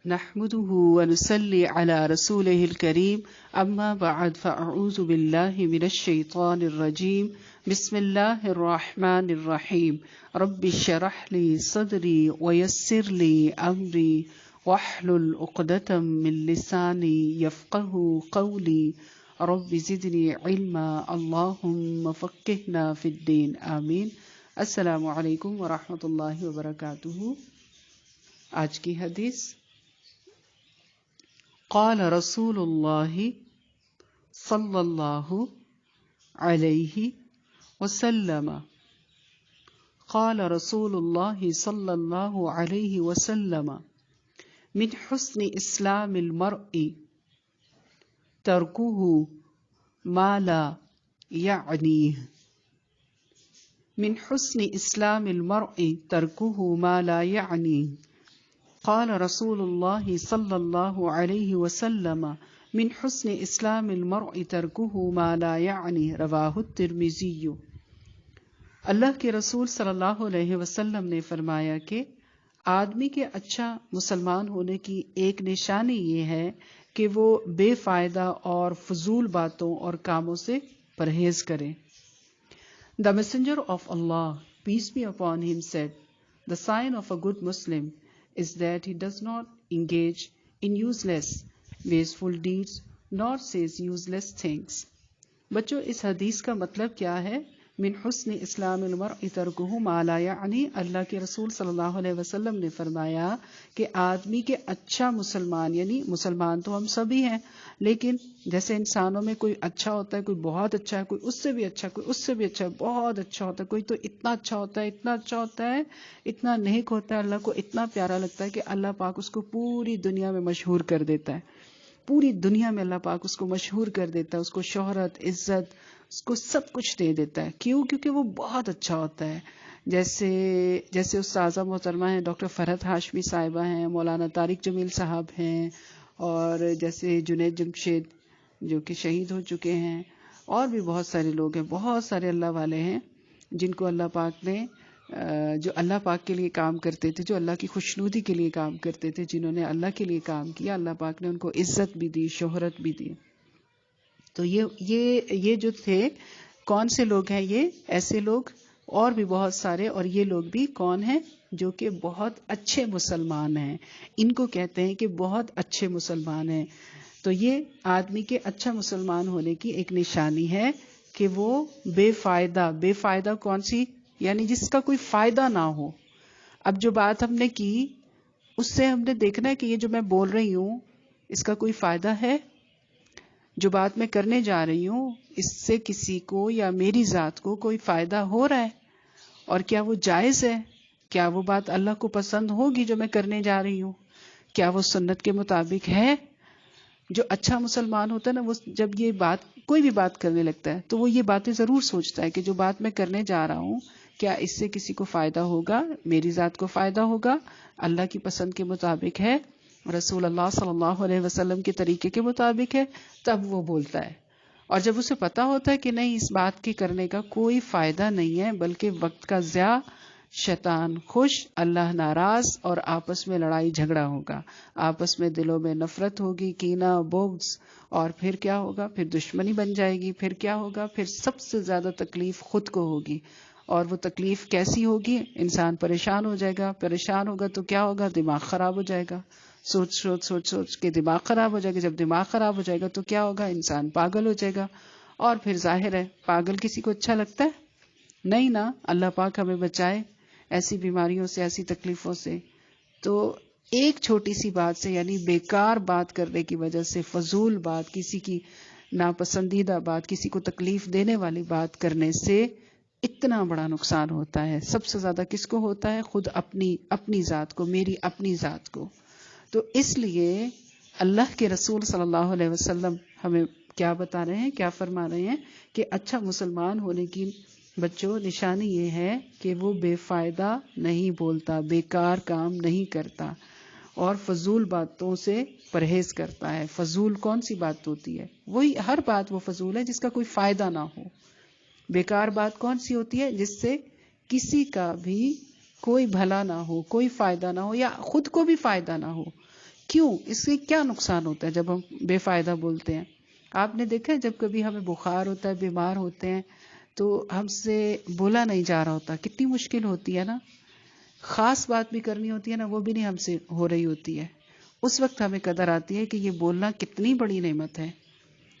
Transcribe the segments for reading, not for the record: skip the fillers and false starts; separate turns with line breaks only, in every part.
نحمده ونصلي على رسوله الكريم أما بعد فأعوذ بالله من الشيطان الرجيم بسم الله الرحمن الرحيم رب اشرح لي صدري ويسر لي أمري واحلل عقدة من لساني يفقه قولي رب زدني علما اللهم فقهنا في الدين آمین. السلام علیکم ورحمۃ اللہ وبرکاتہ. آج کی حدیث قال رسول اللہ صلی اللہ علیہ وسلم قال رسول اللہ صلی اللہ علیہ وسلم من حسن اسلام المرء ترکہ ما لا یعنیہ. من حسن اسلام المرء ترکہ ما لا یعنیہ. قال رسول اللہ صلی اللہ علیہ وسلم من حسن اسلام المرء ترکہ ما لا یعنی. رواہ الترمذی. اللہ کے رسول صلی اللہ علیہ وسلم نے فرمایا کہ آدمی کے اچھا مسلمان ہونے کی ایک نشانی یہ ہے کہ وہ بے فائدہ اور فضول باتوں اور کاموں سے پرہیز کرے. The messenger of Allah, peace be upon him, said, the sign of a good Muslim is that he does not engage in useless, wasteful deeds, nor says useless things. بچوں اس حدیث کا مطلب کیا ہے؟ من حسن اسلام المرء ترکہ ما لا یعنی. اللہ کے رسول صلی اللہ علیہ وسلم نے فرمایا کہ آدمی کے اچھا مسلمان، یعنی مسلمان تو ہم سبھی ہیں، لیکن جیسے انسانوں میں کوئی اچھا ہوتا ہے، کوئی بہت اچھا ہے، کوئی اس سے بھی اچھا، کوئی اس سے بھی اچھا، بہت اچھا ہوتا ہے، کوئی تو اتنا اچھا ہوتا ہے، اتنا اچھا ہوتا ہے، اتنا نیک ہوتا ہے، اللہ کو اتنا پیارا لگتا ہے کہ اللہ پاک اس کو پوری دنیا میں مشہور کر دیتا ہے. پوری دنیا میں اللہ پاک اس کو مشہور کر دیتا ہے، اس کو شہرت، عزت، اس کو سب کچھ دے دیتا ہے. کیوں؟ کیونکہ وہ بہت اچھا ہوتا ہے. جیسے استاذہ محترمہ ہیں ڈاکٹر فرحت ہاشمی صاحبہ ہیں، مولانا طارق جمیل صاحب ہیں، اور جیسے جنید جمشید جو کہ شہید ہو چکے ہیں، اور بھی بہت سارے لوگ ہیں، بہت سارے اللہ والے ہیں جن کو اللہ پاک نے جو اللہ پاک کے لیے کام کرتے تھے، جو اللہ کی خوشنودی کے لیے کام کرتے تھے، جنہوں نے اللہ کے لیے کام کیا، اللہ پاک نے ان کو عزت بھی دی، شہرت بھی دی. تو یہ جو تھے، کون سے لوگ ہیں یہ؟ ایسے لوگ اور بھی بہت سارے، اور یہ لوگ بھی کون ہیں؟ جو کہ بہت اچھے مسلمان ہیں. ان کو کہتے ہیں کہ بہت اچھے مسلمان ہیں. تو یہ آدمی کے اچھا مسلمان ہونے کی ایک نشانی ہے کہ وہ بے فائدہ کون سی؟ یعنی جس کا کوئی فائدہ نہ ہو. اب جو بات ہم نے کی اس سے ہم نے دیکھنا ہے کہ یہ جو میں بول رہی ہوں اس کا کوئی فائدہ ہے؟ جو بات میں کرنے جا رہی ہوں اس سے کسی کو یا میری ذات کو کوئی فائدہ ہو رہا ہے؟ اور کیا وہ جائز ہے؟ کیا وہ بات اللہ کو پسند ہوگی جو میں کرنے جا رہی ہوں؟ کیا وہ سنت کے مطابق ہے؟ جو اچھا مسلمان ہوتا ہے نا، وہ جب یہ بات کوئی بھی بات کرنے لگتا ہے تو وہ یہ باتیں ضرور سوچتا ہے کہ جو بات میں کرنے جا رہا ہوں کیا اس سے کسی کو فائدہ ہوگا، میری ذات کو فائدہ ہوگا، اللہ کی پسند کے مطابق ہے، رسول اللہ صلی اللہ علیہ وسلم کے طریقے کے مطابق ہے، تب وہ بولتا ہے. اور جب اسے پتا ہوتا ہے کہ نہیں، اس بات کے کرنے کا کوئی فائدہ نہیں ہے بلکہ وقت کا ضیاع، شیطان خوش، اللہ ناراض، اور آپس میں لڑائی جھگڑا ہوگا، آپس میں دلوں میں نفرت ہوگی، کینہ، بغض، اور پھر کیا ہوگا؟ پھر دشمنی بن جائے گی. پھر کیا ہوگا؟ پھر سب سے زیادہ تکلیف خود کو ہوگی. اور وہ تکلیف کیسی ہوگی؟ انسان پریشان ہو جائے گا. پریشان ہوگا تو کیا ہوگا؟ دماغ خراب ہو جائے گا. سوچ کے دماغ خراب ہو جائے گا. جب دماغ خراب ہو جائے گا تو کیا ہوگا؟ انسان پاگل ہو جائے گا. اور پھر ظاہر ہے پاگل کسی کو اچھا لگتا ہے؟ نہیں نا. اللہ پاک ہمیں بچائے ایسی بیماریوں سے، ایسی تکلیفوں سے. تو ایک چھوٹی سی بات سے، یعنی بیکار بات کرنے کی وجہ سے، فضول بات، کسی کی ناپسندیدہ بات، کسی کو تکلیف دینے والی بات کرنے سے اتنا بڑا نقصان ہوتا ہے. سب سے زیادہ کس کو ہوتا ہے؟ خود اپنی ذات کو، میری اپنی ذات کو. تو اس لیے اللہ کے رسول صلی اللہ علیہ وسلم ہمیں کیا بتا رہے ہیں، کیا فرما رہے ہیں کہ اچھا مسلمان ہونے کی بچوں نشانی یہ ہے کہ وہ بے فائدہ نہیں بولتا، بیکار کام نہیں کرتا، اور فضول باتوں سے پرہیز کرتا ہے. فضول کون سی بات ہوتی ہے؟ وہی، ہر بات وہ فضول ہے جس کا کوئی فائدہ نہ ہو. بیکار بات کون سی ہوتی ہے؟ جس سے کسی کا بھی کوئی بھلا نہ ہو، کوئی فائدہ نہ ہو، یا خود کو بھی فائدہ نہ ہو. کیوں؟ اس سے کیا نقصان ہوتا ہے جب ہم بے فائدہ بولتے ہیں؟ آپ نے دیکھا ہے جب کبھی ہمیں بخار ہوتا ہے، بیمار ہوتے ہیں، تو ہم سے بولا نہیں جا رہا ہوتا، کتنی مشکل ہوتی ہے نا، خاص بات بھی کرنی ہوتی ہے نا، وہ بھی نہیں ہم سے ہو رہی ہوتی ہے. اس وقت ہمیں قدر آتی ہے کہ یہ بولنا کتنی بڑی نعمت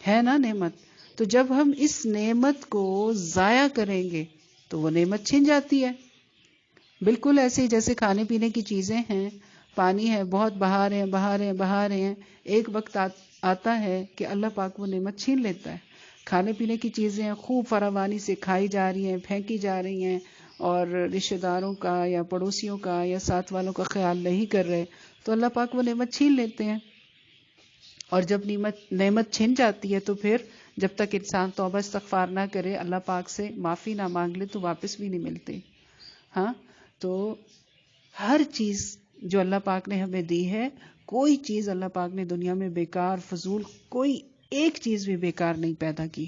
ہے نا نعمت. تو جب ہم اس نعمت کو ضائع کریں گے تو وہ نعمت چھن جاتی ہے. بالکل ایسے ہی جیسے کھانے پینے کی چیزیں ہیں، پانی ہے، بہت بہا رہے ہیں، ایک وقت آتا ہے کہ اللہ پاک وہ نعمت چھین لیتا ہے. کھانے پینے کی چیزیں خوب فراوانی سے کھائی جا رہی ہیں، پھینکی جا رہی ہیں، اور رشتہ داروں کا یا پڑوسیوں کا یا ساتھ والوں کا خیال نہیں کر رہے، تو اللہ پاک وہ نعمت چھین لیتے ہیں. اور جب نعمت چھن جاتی ہے تو پھر جب تک انسان توبہ استغفار نہ کرے، اللہ پاک سے معافی نہ مانگ لے، تو واپس بھی نہیں ملتے. ہاں، تو ہر چیز جو اللہ پاک نے ہمیں دی ہے، کوئی چیز اللہ پاک نے دنیا میں بیکار فضول کوئی ایک چیز بھی بیکار نہیں پیدا کی.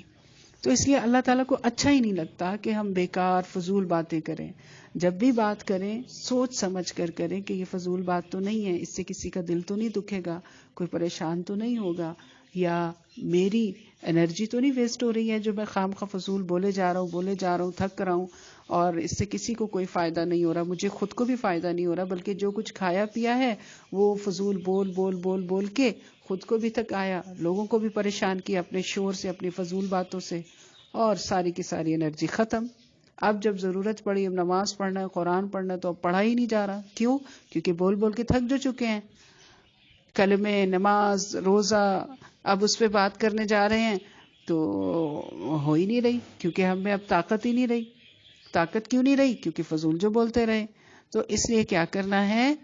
تو اس لیے اللہ تعالیٰ کو اچھا ہی نہیں لگتا کہ ہم بیکار فضول باتیں کریں. جب بھی بات کریں سوچ سمجھ کر کریں کہ یہ فضول بات تو نہیں ہے، اس سے کسی کا دل تو نہیں دکھے گا، کوئی پریشان تو نہیں ہوگا، یا میری انرجی تو نہیں ویسٹ ہو رہی ہے جو میں خام خواہ فضول بولے جا رہا ہوں تھک رہا ہوں، اور اس سے کسی کو کوئی فائدہ نہیں ہو رہا، مجھے خود کو بھی فائدہ نہیں ہو رہا، بلکہ جو کچھ کھایا پیا ہے وہ فضول بول کے خود کو بھی تھکایا، لوگوں کو بھی پریشان کیا اپنے شور سے، اپنی فضول باتوں سے، اور ساری کی ساری انرجی ختم. اب جب ضرورت پڑی، اب نماز پڑھنا ہے، قرآن پڑھنا ہے، تو اب پڑھا ہی نہیں جا رہا. کیوں؟ کیونکہ بول کے تھک جو چکے ہیں. کلمے، نماز، روزہ، اب اس پہ بات کرنے جا رہے ہیں تو ہو ہی نہیں رہی، کیونکہ ہم میں اب طاقت ہی نہیں رہی. طاقت کیوں نہیں رہی؟ کیونکہ فضول جو بولتے رہے. تو اس لیے کیا کرنا ہے،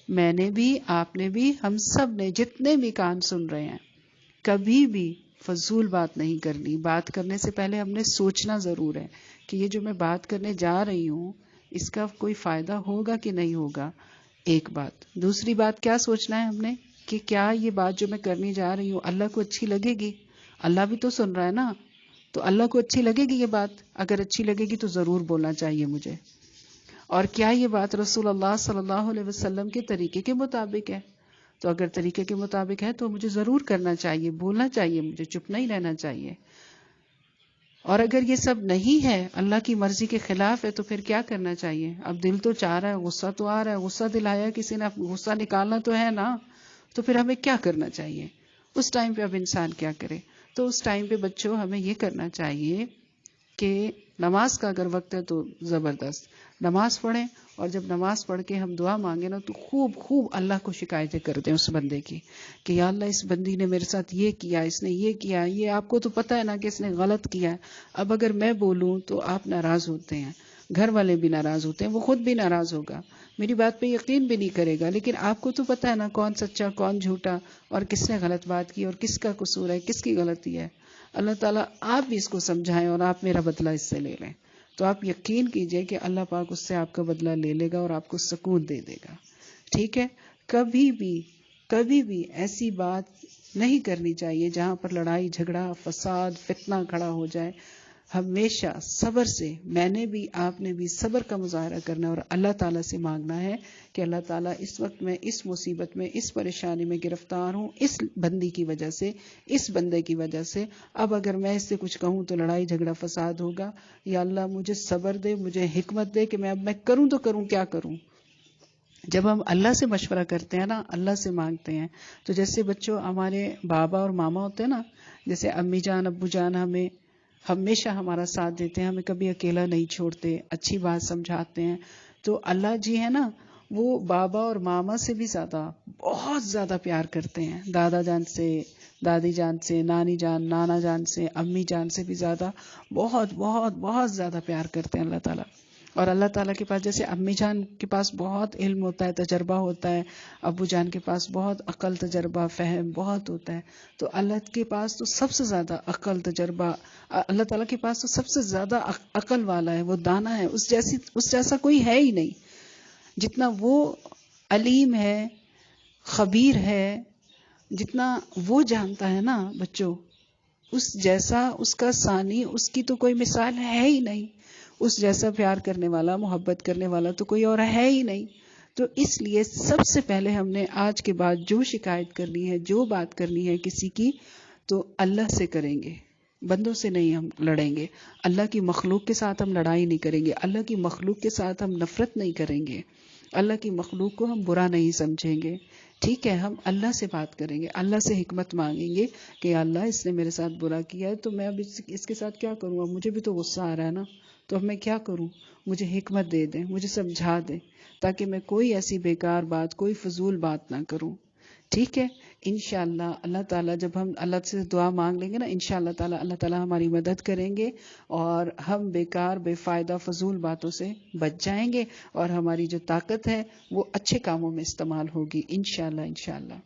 میں نے بھی، آپ نے بھی، ہم سب نے، جتنے بھی کان سن رہے ہیں، کبھی بھی فضول بات نہیں کرنی. بات کرنے سے پہلے ہم نے سوچنا ضرور ہے کہ یہ جو میں بات کرنے جا رہی ہوں اس کا کوئی فائدہ ہوگا کہ نہیں ہوگا. ایک بات. دوسری بات کیا سوچنا ہے ہم نے کہ کیا یہ بات جو میں کرنے جا رہی ہوں اللہ کو اچھی لگے گی؟ اللہ بھی تو سن رہا ہے نا، تو اللہ کو اچھی لگے گی یہ بات؟ اگر اچھی لگے گی تو ضرور بولنا چاہیے مجھے. اور کیا یہ بات رسول اللہ صلی اللہ علیہ وسلم کے طریقے کے مطابق ہے؟ تو اگر طریقے کے مطابق ہے تو مجھے ضرور کرنا چاہیے، بولنا چاہیے، مجھے چپ نہیں رہنا چاہیے. اور اگر یہ سب نہیں ہے، اللہ کی مرضی کے خلاف ہے، تو پھر کیا کرنا چاہیے؟ اب دل تو چاہ رہا ہے، غصہ تو آ رہا ہے، غصہ دلایا کسی نے، غصہ نکالنا تو ہے نا، تو پھر ہمیں کیا کرنا چاہیے اس ٹائم پہ؟ اب انسان کیا کرے؟ تو اس ٹائم پہ بچوں ہمیں یہ کرنا چاہیے کہ نماز کا اگر وقت ہے تو زبردست نماز پڑھیں، اور جب نماز پڑھ کے ہم دعا مانگیں نا تو خوب اللہ کو شکایتیں کر دیں اس بندے کی کہ یا اللہ اس بندی نے میرے ساتھ یہ کیا، اس نے یہ کیا، یہ آپ کو تو پتہ ہے نا کہ اس نے غلط کیا ہے. اب اگر میں بولوں تو آپ ناراض ہوتے ہیں، گھر والے بھی ناراض ہوتے ہیں، وہ خود بھی ناراض ہوگا، میری بات پہ یقین بھی نہیں کرے گا، لیکن آپ کو تو پتہ ہے نا کون سچا کون جھوٹا، اور کس نے غلط بات کی اور کس کا قصور ہے، کس کی غلطی ہے. اللہ تعالیٰ آپ بھی اس کو سمجھائیں اور آپ میرا بدلہ اس سے لے لیں. تو آپ یقین کیجئے کہ اللہ پاک اس سے آپ کا بدلہ لے لے گا اور آپ کو سکون دے دے گا. ٹھیک ہے؟ کبھی بھی ایسی بات نہیں کرنی چاہیے جہاں پر لڑائی جھگڑا فساد فتنہ کھڑا ہو جائے. ہمیشہ صبر سے، میں نے بھی آپ نے بھی صبر کا مظاہرہ کرنا ہے، اور اللہ تعالیٰ سے مانگنا ہے کہ اللہ تعالیٰ اس وقت میں اس مصیبت میں اس پریشانی میں گرفتار ہوں اس بندی کی وجہ سے، اس بندے کی وجہ سے. اب اگر میں اس سے کچھ کہوں تو لڑائی جھگڑا فساد ہوگا. یا اللہ مجھے صبر دے، مجھے حکمت دے کہ میں کروں تو کروں کیا کروں. جب ہم اللہ سے مشورہ کرتے ہیں نا، اللہ سے مانگتے ہیں، تو جیسے بچوں ہمارے بابا اور ماما ہوتے ہیں نا، جیسے امی جان ابو جان ہمیں ہمیشہ ہمارا ساتھ دیتے ہیں، ہمیں کبھی اکیلا نہیں چھوڑتے، اچھی بات سمجھاتے ہیں. تو اللہ جی ہے نا، وہ بابا اور ماما سے بھی زیادہ، بہت زیادہ پیار کرتے ہیں. دادا جان سے، دادی جان سے، نانی جان نانا جان سے، امی جان سے بھی زیادہ، بہت زیادہ پیار کرتے ہیں اللہ تعالیٰ. اور اللہ تعالیٰ کے پاس جیسے امی جان کے پاس بہت علم ہوتا ہے، تجربہ ہوتا ہے، ابو جان کے پاس بہت عقل تجربہ فہم بہت ہوتا ہے، تو اللہ کے پاس تو سب سے زیادہ عقل تجربہ، اللہ تعالیٰ کے پاس تو سب سے زیادہ عقل والا ہے، وہ دانا ہے، اس جیسا کوئی ہے ہی نہیں. جتنا وہ علیم ہے، خبیر ہے، جتنا وہ جانتا ہے نا بچوں، اس جیسا اس کا ثانی، اس کی تو کوئی مثال ہے ہی نہیں. اس جیسا پیار کرنے والا، محبت کرنے والا تو کوئی اور ہے ہی نہیں. تو اس لیے سب سے پہلے ہم نے آج کے بعد جو شکایت کرنی ہے، جو بات کرنی ہے کسی کی، تو اللہ سے کریں گے، بندوں سے نہیں ہم لڑیں گے. اللہ کی مخلوق کے ساتھ ہم لڑائی نہیں کریں گے، اللہ کی مخلوق کے ساتھ ہم نفرت نہیں کریں گے، اللہ کی مخلوق کو ہم برا نہیں سمجھیں گے. ٹھیک ہے، ہم اللہ سے بات کریں گے، اللہ سے حکمت مانگیں گے کہ اللہ اس نے میرے ساتھ برا کیا ہے تو میں اب اس کے ساتھ کیا کروں، اب مجھے بھی تو غصہ آ رہا ہے نا، تو اب میں کیا کروں، مجھے حکمت دے دیں، مجھے سمجھا دیں، تاکہ میں کوئی ایسی بیکار بات، کوئی فضول بات نہ کروں. ٹھیک ہے، انشاءاللہ اللہ تعالیٰ جب ہم اللہ سے دعا مانگ لیں گے نا، انشاءاللہ تعالیٰ اللہ تعالیٰ ہماری مدد کریں گے اور ہم بیکار بے فائدہ فضول باتوں سے بچ جائیں گے، اور ہماری جو طاقت ہے وہ اچھے کاموں میں استعمال ہوگی انشاءاللہ. انشاءاللہ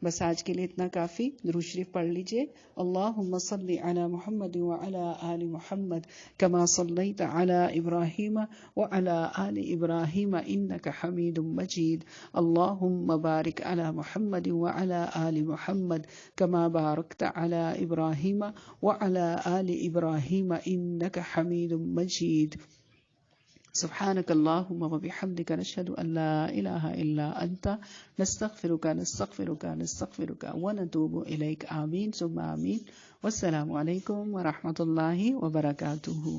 بس آج کے لیے اتنا کافی. درود شریف پڑھ لیجئے. اللہم صلی علی محمد وعلی آل محمد کما صلیت علی ابراہیم وعلی آل ابراہیم انک حمید مجید. اللہم بارک علی محمد وعلی آل محمد کما بارکت علی ابراہیم وعلی آل ابراہیم انک حمید مجید. سبحانك اللهم وبحمدك نشهد أن لا إله إلا أنت نستغفرك ونتوب إليك. آمين ثم آمين. والسلام عليكم ورحمة الله وبركاته.